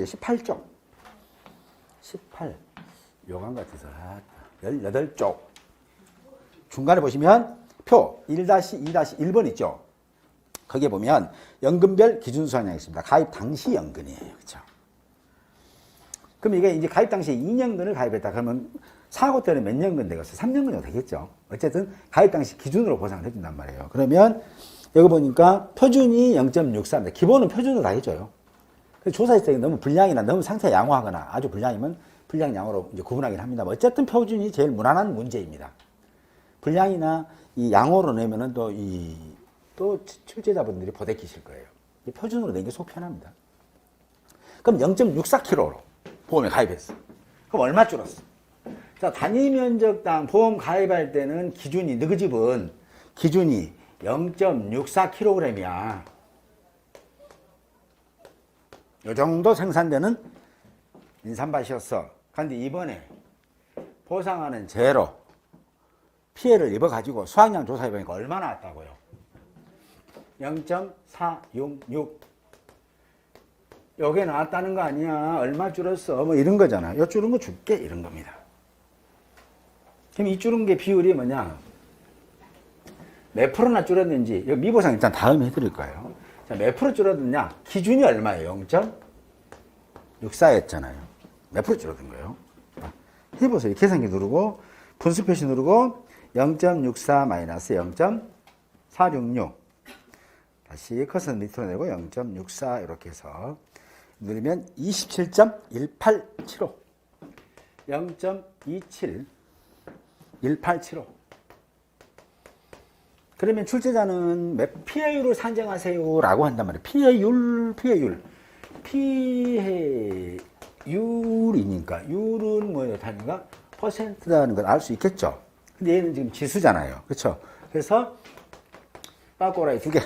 이제 18쪽. 18. 요강 같아서 18쪽. 중간에 보시면 표 1-2-1번 있죠. 거기에 보면 연금별 기준 수확량이 있습니다. 가입 당시 연금이에요. 그렇죠? 그럼 이게 이제 가입 당시에 2년근을 가입했다. 그러면 사고 때는 몇 년근 되겠어요? 3년근 정도 되겠죠. 어쨌든 가입 당시 기준으로 보상을 해준단 말이에요. 그러면 여기 보니까 표준이 0.64입니다. 기본은 표준으로 다 해줘요. 조사했을 때 너무 불량이나 너무 상태가 양호하거나 아주 불량이면 불량 양호로 이제 구분하긴 합니다. 어쨌든 표준이 제일 무난한 문제입니다. 불량이나 이 양호로 내면은 또 출제자분들이 보대끼실 거예요. 표준으로 낸 게 속 편합니다. 그럼 0.64kg로 보험에 가입했어. 그럼 얼마 줄었어? 자, 단위 면적당 보험 가입할 때는 기준이, 너희 집은 기준이 0.64kg이야. 요 정도 생산되는 인삼밭이었어. 그런데 이번에 보상하는 제로 피해를 입어가지고 수확량 조사해보니까 얼마 나왔다고요? 0.466. 요게 나왔다는 거 아니야. 얼마 줄었어. 뭐 이런 거잖아. 요 줄은 거 줄게. 이런 겁니다. 그럼 이 줄은 게 비율이 뭐냐? 몇 프로나 줄었는지, 여기 미보상 일단 다음에 해드릴 거예요. 자, 몇 프로 줄었느냐? 기준이 얼마예요? 0.64였잖아요. 몇 프로 줄어든 거예요? 해보세요. 계산기 누르고, 분수 표시 누르고, 0.64 마이너스 0.466. 다시 커서 밑으로 내고 0.64 이렇게 해서 누르면 27.1875. 0.27. 1875. 그러면 출제자는 몇 피해율을 산정하세요 라고 한단 말이에요. 피해율이니까 율은 뭐예요? 단위가 퍼센트라는 걸 알 수 있겠죠. 근데 얘는 지금 지수잖아요. 그렇죠? 그래서 빠꼬라이 2개.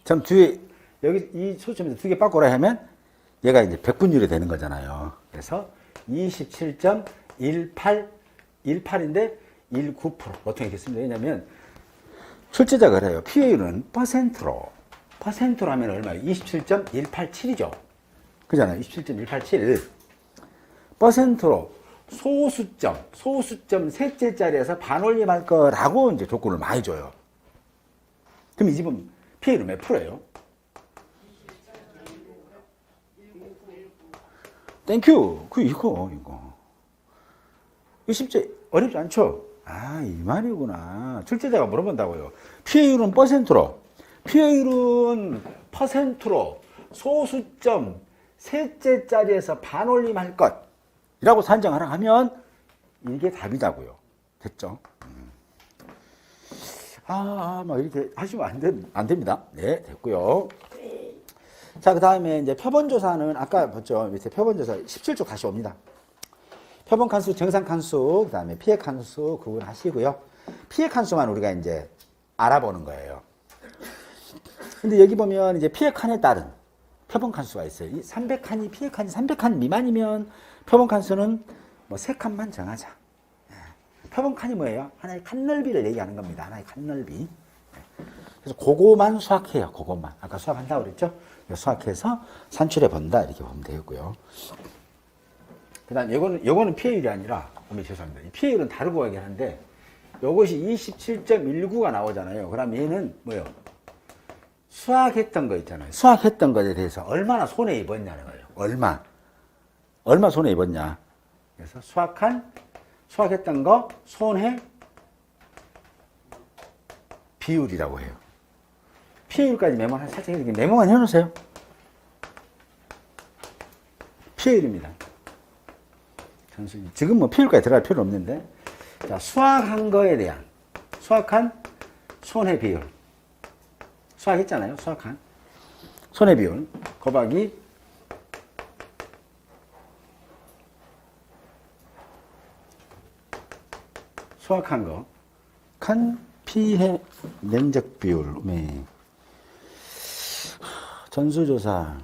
점 뒤에 여기 이 초점에서 2개 빠꼬라이 하면 얘가 이제 백분율이 되는 거잖아요. 그래서 27.18인데 19% 보통 이렇게 씁니다. 왜냐면 출제자가 그래요. 피해율은 퍼센트로 하면 얼마예요? 27.187이죠. 그잖아요. 27.187. 퍼센트로 소수점 셋째 자리에서 반올림할 거라고 이제 조건을 많이 줘요. 그럼 이 집은 피해율은 몇 프로예요? 땡큐. 이거 쉽지 어렵지 않죠? 이 말이구나. 출제자가 물어본다고요. 피해율은 퍼센트로. 피해율은 퍼센트로 소수점 셋째 자리에서 반올림할 것이라고 산정하라 하면 이게 답이다고요. 됐죠? 막 이렇게 하시면 안 됩니다. 네, 됐고요. 자, 그 다음에 이제 표본조사는 아까 봤죠? 밑에 표본조사 17쪽 다시 옵니다. 표본 칸수, 정상 칸수, 그 다음에 피해 칸수 구분하시고요. 피해 칸수만 우리가 이제 알아보는 거예요. 근데 여기 보면 이제 피해 칸에 따른 표본 칸수가 있어요. 이 300칸이 피해 칸이 300칸 미만이면 표본 칸수는 뭐 3칸만 정하자. 표본 칸이 뭐예요? 하나의 칸 넓이를 얘기하는 겁니다. 하나의 칸 넓이. 그래서 그거만 수학해요. 그거만. 아까 수학한다고 그랬죠? 수학해서 산출해 본다. 이렇게 보면 되겠고요. 그 다음, 요거는 피해율이 아니라, 죄송합니다. 피해율은 다르고 하긴 한데, 요것이 27.19가 나오잖아요. 그럼 얘는 뭐예요? 수학했던 거 있잖아요. 수학했던 것에 대해서 얼마나 손해 입었냐는 거예요. 얼마 손해 입었냐. 그래서 수학했던 거 손해 비율이라고 해요. 피해율까지 메모를 살짝 이렇게 메모만 해놓으세요. 피해율입니다. 지금 뭐 피해율까지 들어갈 필요 없는데, 자, 수학한 거에 대한 수학한 손해 비율. 수학했잖아요. 수학한 손해 비율 곱하기 수학한 거 칸 피해 면적 비율. 네. 전수조사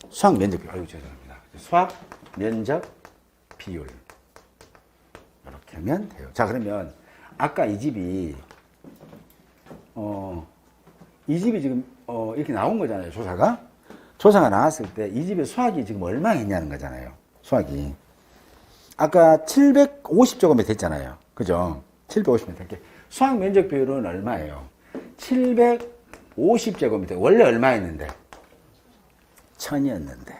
수학 면적 비율. 죄송합니다. 수학 면적 비율 이렇게 하면 돼요. 자, 그러면 아까 이 집이 지금 이렇게 나온 거잖아요. 조사가. 조사가 나왔을 때 이 집에 수학이 지금 얼마 있냐는 거잖아요. 수학이. 아까 750제곱미터 됐잖아요. 그죠? 750m. 이렇게 수학 면적 비율은 얼마예요? 750제곱미터. 원래 얼마였는데? 1000이었는데.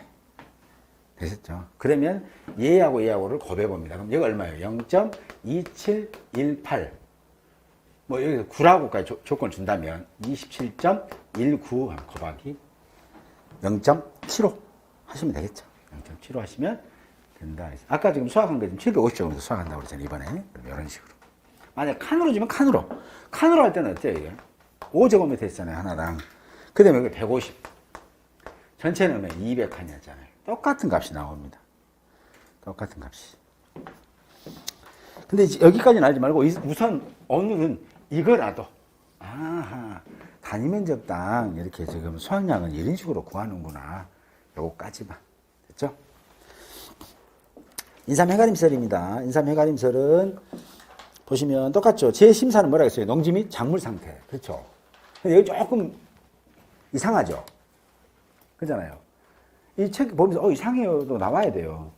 되셨죠? 그러면 얘하고 얘하고를 곱해봅니다. 그럼 여기 얼마예요? 0.2718. 뭐 여기서 9라고까지 조건 준다면 27.19 곱하기 0.75 하시면 되겠죠. 0.75 하시면 된다. 아까 지금 수학한 거 지금 750 정도 수학한다고 그랬잖아요. 이번에. 이런 식으로. 만약 칸으로 주면 칸으로. 칸으로 할 때는 어때요, 이게? 5제곱미터 했잖아요, 하나당. 그 다음에 여기 150. 전체 넣으면 200칸이었잖아요. 똑같은 값이 나옵니다. 똑같은 값이. 근데 여기까지는 알지 말고, 우선 오늘은 이거라도, 아하, 단위 면적당 이렇게 지금 수확량은 이런 식으로 구하는구나. 요거까지만. 됐죠? 인삼해가림설입니다. 인삼해가림설은 보시면 똑같죠. 제 심사는 뭐라 했어요? 농지 및 작물 상태. 그렇죠. 근데 여기 조금 이상하죠. 그잖아요. 이 책 보면서, 이상해요도 나와야 돼요.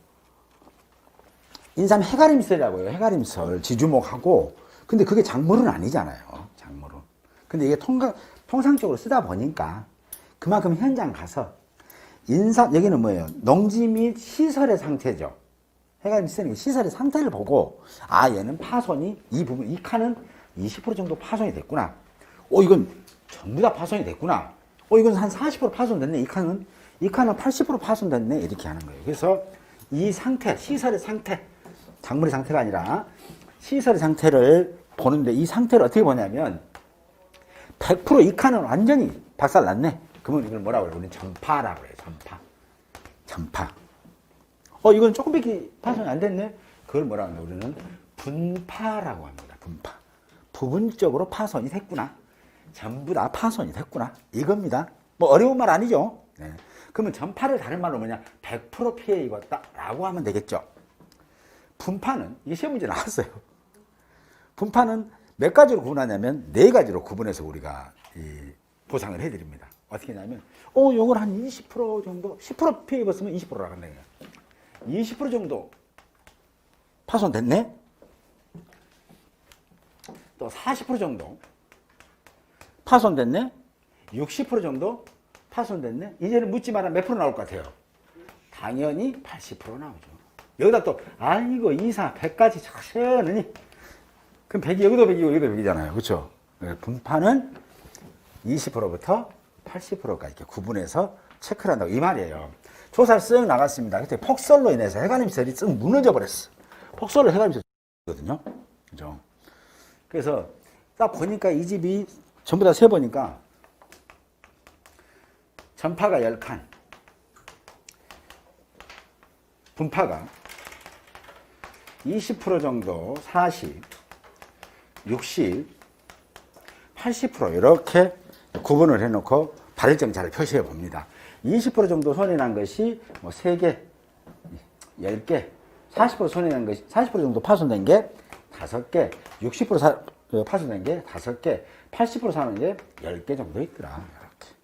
인삼 해가림설이라고요. 해가림설. 지주목하고. 근데 그게 작물은 아니잖아요. 작물은. 근데 이게 통상적으로 쓰다 보니까 그만큼 현장 가서 여기는 뭐예요? 농지 및 시설의 상태죠. 해가림설은 시설의 상태를 보고, 얘는 파손이, 이 칸은 20% 정도 파손이 됐구나. 이건 전부 다 파손이 됐구나. 이건 한 40% 파손됐네. 이 칸은 80% 파손됐네. 이렇게 하는 거예요. 그래서 이 상태, 시설의 상태, 작물의 상태가 아니라 시설의 상태를 보는데, 이 상태를 어떻게 보냐면 100% 이 칸은 완전히 박살났네. 그러면 이걸 뭐라고 그래요? 우리는 전파라고 그래요. 전파. 이건 조금밖에 파손이 안 됐네. 그걸 뭐라고 하냐? 우리는 분파라고 합니다. 분파. 부분적으로 파손이 됐구나. 전부 다 파손이 됐구나. 이겁니다. 뭐 어려운 말 아니죠? 네. 그러면 전파를 다른 말로 뭐냐? 100% 피해 입었다라고 하면 되겠죠. 분파는, 이게 시험 문제 나왔어요. 분파는 몇 가지로 구분하냐면 4가지로 구분해서 우리가 보상을 해드립니다. 어떻게 하냐면, 요걸 한 20% 정도, 10% 피해 입었으면 20%라고 한다. 20% 정도 파손됐네? 또 40% 정도 파손됐네? 60% 정도 파손됐네? 이제는 묻지 마라. 몇 프로 나올 것 같아요? 당연히 80% 나오죠. 여기다 또, 이거 2, 4, 100까지 시원하니. 그럼 100이 여기도 100이고 여기도 100이잖아요. 그렇죠? 분파는 20%부터 80%까지 이렇게 구분해서 체크를 한다고 이 말이에요. 조사를 쓱 나갔습니다. 그때 폭설로 인해서 해가림설이 쓱 무너져 버렸어. 폭설로 해가림설이거든요. 그죠? 그래서 딱 보니까 이 집이 전부 다 세보니까 전파가 10칸, 분파가 20% 정도, 40, 60, 80% 이렇게 구분을 해놓고 발열정자를 표시해 봅니다. 20% 정도 손해난 것이 뭐 3개, 10개, 40% 손해난 것이, 40% 정도 파손된 게 5개, 60% 파손된 게 5개, 80% 사는 게 10개 정도 있더라. 이렇게.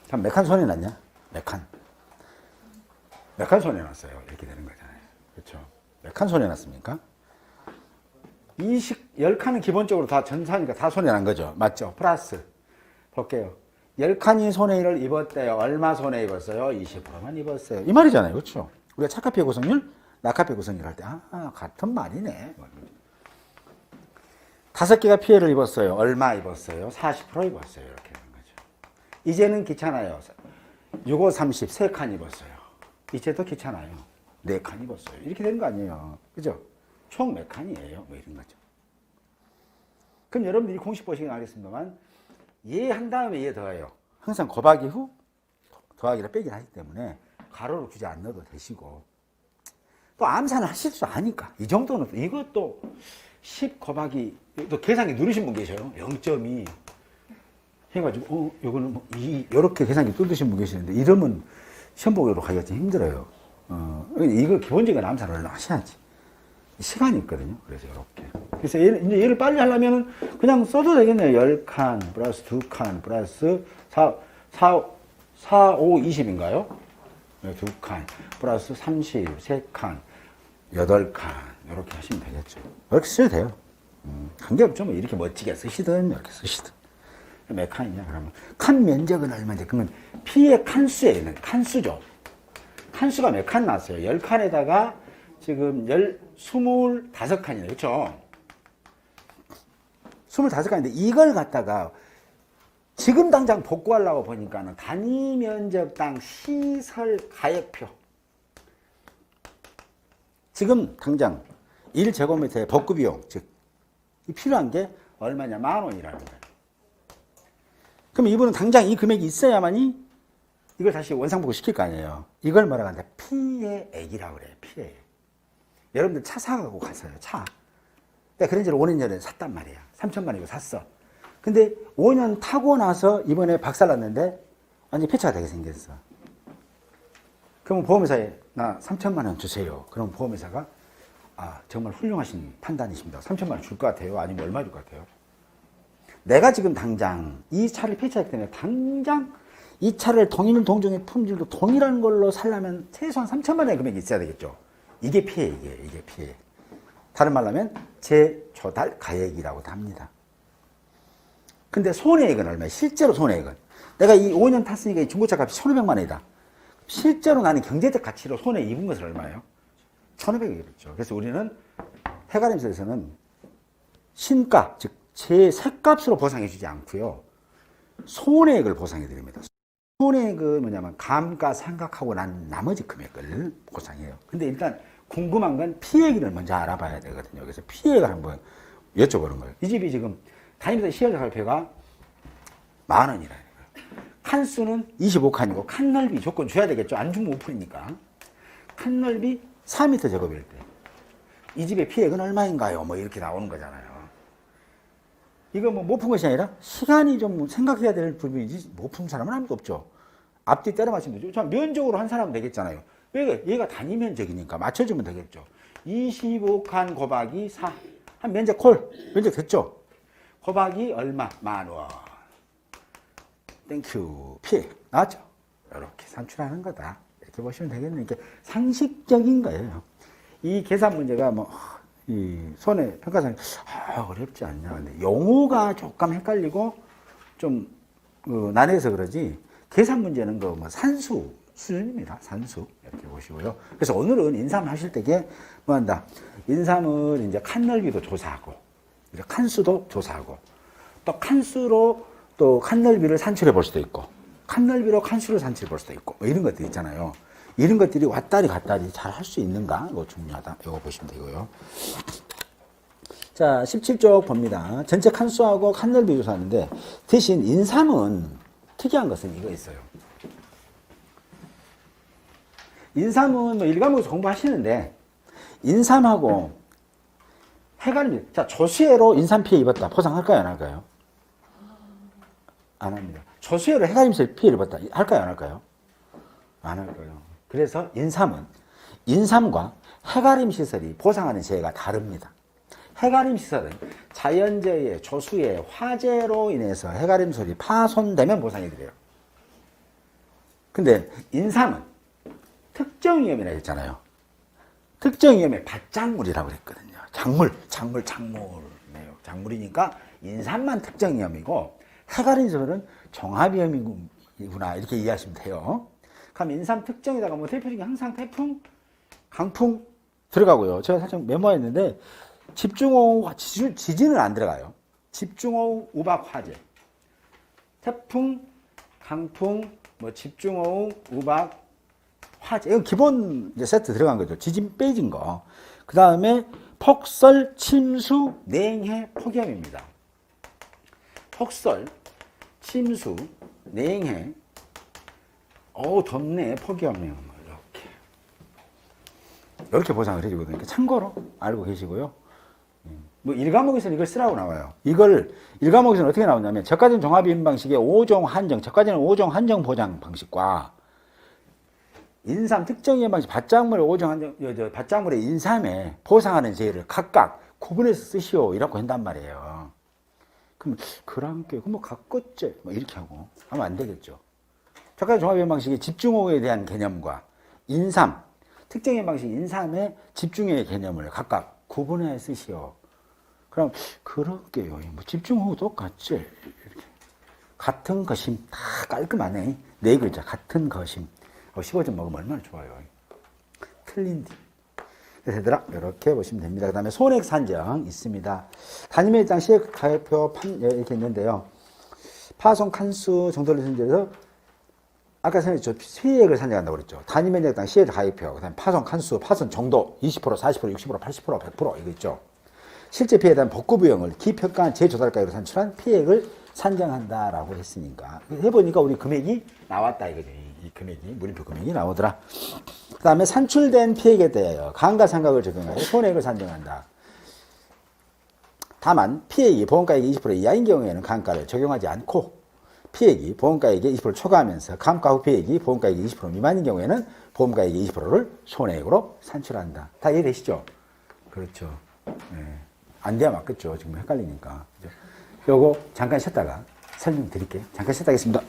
그럼 몇 칸 손해났냐? 몇 칸? 몇 칸 손해났어요? 이렇게 되는 거잖아요. 그렇죠? 몇 칸 손해났습니까? 10칸은 기본적으로 다 전사니까 다 손해난 거죠. 맞죠? 플러스. 볼게요. 10칸이 손해를 입었대요. 얼마 손해 입었어요? 20%만 입었어요. 이 말이잖아요. 그렇죠? 우리가 착화피해 구성률, 낙하피해 구성률 할 때, 같은 말이네. 5개가 피해를 입었어요. 얼마 입었어요? 40% 입었어요. 이렇게 되는 거죠. 이제는 귀찮아요. 6, 5, 30, 3칸 입었어요. 이제도 귀찮아요. 4칸 입었어요. 이렇게 되는 거 아니에요. 그죠? 총 몇 칸이에요? 뭐 이런 거죠. 그럼 여러분들이 공식 보시긴 알겠습니다만, 얘 한 다음에 얘 더해요. 항상 곱하기 후 더하기를 빼긴 하기 때문에 가로를 굳이 안 넣어도 되시고, 또 암산을 하실 줄 아니까 이 정도는 이것도 10 곱하기 또 계산기 누르신 분 계셔요. 0.2 해가지고 요거는 뭐 이렇게 계산기 뚫으신 분 계시는데 이러면 시험 보기로 가기가 좀 힘들어요. 이거 기본적인 암산을 하셔야지. 시간이 있거든요. 그래서 이렇게. 그래서 이제 얘를 빨리 하려면은 그냥 써도 되겠네요. 10칸 플러스 2칸 플러스 4, 5, 20인가요? 네, 2칸. 플러스 30, 3칸, 8칸. 이렇게 하시면 되겠죠. 이렇게 쓰셔도 돼요. 관계없죠. 뭐 이렇게 멋지게 쓰시든, 이렇게 쓰시든. 몇 칸이냐, 그러면. 칸 면적은 얼마인데? 그러면 P의 칸수에 있는, 칸수죠. 칸수가 몇 칸 나왔어요? 10칸에다가 지금 25칸이네요. 그쵸? 25칸인데 이걸 갖다가 지금 당장 복구하려고 보니까는 단위 면적당 시설 가액표. 지금 당장 1제곱미터의 복구 비용, 즉, 이 필요한 게 얼마냐? 10,000원이라는 거예요. 그럼 이분은 당장 이 금액이 있어야만이 이걸 다시 원상복구 시킬 거 아니에요. 이걸 뭐라고 하는데 피해 액이라고 그래요. 피해 액. 여러분들 차 사가고 갔어요. 차. 내가 그런 지를 5년 전에 샀단 말이야. 3천만 원이고 샀어. 근데 5년 타고 나서 이번에 박살났는데 완전히 폐차가 되게 생겼어. 그러면 보험회사에 나 3천만 원 주세요. 그럼 보험회사가 정말 훌륭하신 판단이십니다. 3천만 원 줄 것 같아요? 아니면 얼마 줄 것 같아요? 내가 지금 당장 이 차를 폐차했기 때문에 당장 이 차를 동일 동종의 품질도 동일한 걸로 살려면 최소한 3천만 원의 금액이 있어야 되겠죠. 이게 피해액이에요. 이게 피해액. 다른 말로 하면 재조달 가액이라고도 합니다. 근데 손해액은 얼마예요? 실제로 손해액은. 내가 이 5년 탔으니까 이 중고차 값이 1,500만 원이다. 실제로 나는 경제적 가치로 손해 입은 것은 얼마예요? 1,500이겠죠. 그래서 우리는 해가림소에서는 신가, 즉 제셋값으로 보상해 주지 않고요. 손해액을 보상해 드립니다. 손해액은 뭐냐면 감가상각하고 난 나머지 금액을 보상해요. 근데 일단 궁금한 건 피해액을 먼저 알아봐야 되거든요. 그래서 피해액을 한번 여쭤보는 거예요. 이 집이 지금 다니면서 시설가격표가 10,000원이라는 거예요. 칸수는 25칸이고 칸 넓이 조건 줘야 되겠죠. 안 주면 오픈이니까. 칸 넓이 4m 제곱일 때 이 집의 피해액은 얼마인가요? 뭐 이렇게 나오는 거잖아요. 이거 뭐 못 푼 것이 아니라 시간이 좀 생각해야 될 부분이지 못 푼 사람은 아무도 없죠. 앞뒤 때려 맞추면 되죠. 자, 면적으로 한 사람은 되겠잖아요. 왜? 얘가 단위 면적이니까 맞춰주면 되겠죠. 25칸 곱하기 4. 한 면적 콜. 면적 됐죠? 곱하기 얼마? 10,000원. 땡큐. 피해. 나왔죠? 이렇게 산출하는 거다. 이렇게 보시면 되겠네요. 이게 상식적인 거예요. 이 계산 문제가 이 손해평가상이 어렵지 않냐. 근데 용어가 조금 헷갈리고 좀 난해서 그러지 계산 문제는 산수 수준입니다. 산수 이렇게 보시고요. 그래서 오늘은 인삼 하실 때게 뭐 한다. 인삼을 이제 칸 넓이도 조사하고 이제 칸수도 조사하고 또 칸수로 또 칸 넓이를 산출해 볼 수도 있고 칸 넓이로 칸수를 산출해 볼 수도 있고 뭐 이런 것들 있잖아요. 이런 것들이 왔다리 갔다리 잘 할 수 있는가? 이거 중요하다. 이거 보시면 되고요. 자, 17쪽 봅니다. 전체 칸수하고 칸 넓이 조사하는데 대신 인삼은 특이한 것은 이거 있어요. 인삼은 뭐 일과목에서 공부하시는데 인삼하고 해갈비. 자, 조수해로 인삼 피해 입었다. 포상할까요? 안 할까요? 안 합니다. 조수해로 해갈비에서 피해를 입었다. 할까요? 안 할까요? 안 할 거예요. 그래서 인삼과 해가림 시설이 보상하는 재해가 다릅니다. 해가림 시설은 자연재해, 조수해, 화재로 인해서 해가림 시설이 파손되면 보상해 드려요. 근데 인삼은 특정 위험이라 했잖아요. 특정 위험의 밭작물이라고 그랬거든요. 작물이니까 인삼만 특정 위험이고 해가림 시설은 종합 위험이구나 이렇게 이해하시면 돼요. 그럼 인삼 특정에다가 뭐 대표적인 게 항상 태풍, 강풍 들어가고요. 제가 살짝 메모했는데 집중호우, 지진은 안 들어가요. 집중호우, 우박, 화재. 태풍, 강풍, 뭐 집중호우, 우박, 화재. 이건 기본 이제 세트 들어간 거죠. 지진 빼진 거. 그 다음에 폭설, 침수, 냉해, 폭염입니다. 폭설, 침수, 냉해. 덥네. 폭염이요. 이렇게 보상을 해주거든요. 참고로 알고 계시고요. 뭐 1과목에서는 이걸 쓰라고 나와요. 이걸 1과목에서는 어떻게 나오냐면 저가전 종합이임 방식의 5종 한정, 저가전은 5종 한정 보장 방식과 인삼 특정이임 방식, 밭작물의 5종 한정, 밭작물의 인삼에 보상하는 재해를 각각 구분해서 쓰시오. 이라고 한단 말이에요. 그럼 그랑께 뭐 가꿨제 뭐 이렇게 하고 하면 안 되겠죠. 평가 종합이행 방식의 집중호우에 대한 개념과 인삼, 특정의 방식 인삼의 집중의 개념을 각각 구분해 쓰시오. 그럼 그럴게요. 뭐 집중호우 똑같지. 이렇게. 같은 것임. 다 깔끔하네. 네 글자. 같은 것임. 15점 먹으면 얼마나 좋아요. 틀린 뒤. 그래서 얘들아 이렇게 보시면 됩니다. 그 다음에 손액 산정 있습니다. 단위면 일당 시액 가액표 이렇게 있는데요. 파손 칸수 정도를 선정해서 아까 저 피해액을 산정한다고 그랬죠. 단위 면적당 시액 가액표, 그다음에 파손 칸수, 파손 정도 20%, 40%, 60%, 80%, 100% 이거 있죠. 실제 피해에 대한 복구 비용을 기평가한 재조달가액으로 산출한 피해액을 산정한다라고 했으니까 해보니까 우리 금액이 나왔다 이거죠. 이 금액이 물음표 금액이 나오더라. 그다음에 산출된 피해액에 대하여 감가상각을 적용하여 손해액을 산정한다. 다만 피해액이 보험가액의 20% 이하인 경우에는 감가를 적용하지 않고 피해액이 보험가액의 20%를 초과하면서 감가 후 피해액이 보험가액의 20% 미만인 경우에는 보험가액의 20%를 손해액으로 산출한다. 다 이해되시죠? 그렇죠. 네. 안 돼야 맞겠죠. 지금 헷갈리니까. 요거 잠깐 쉬었다가 설명드릴게요. 잠깐 쉬었다 하겠습니다.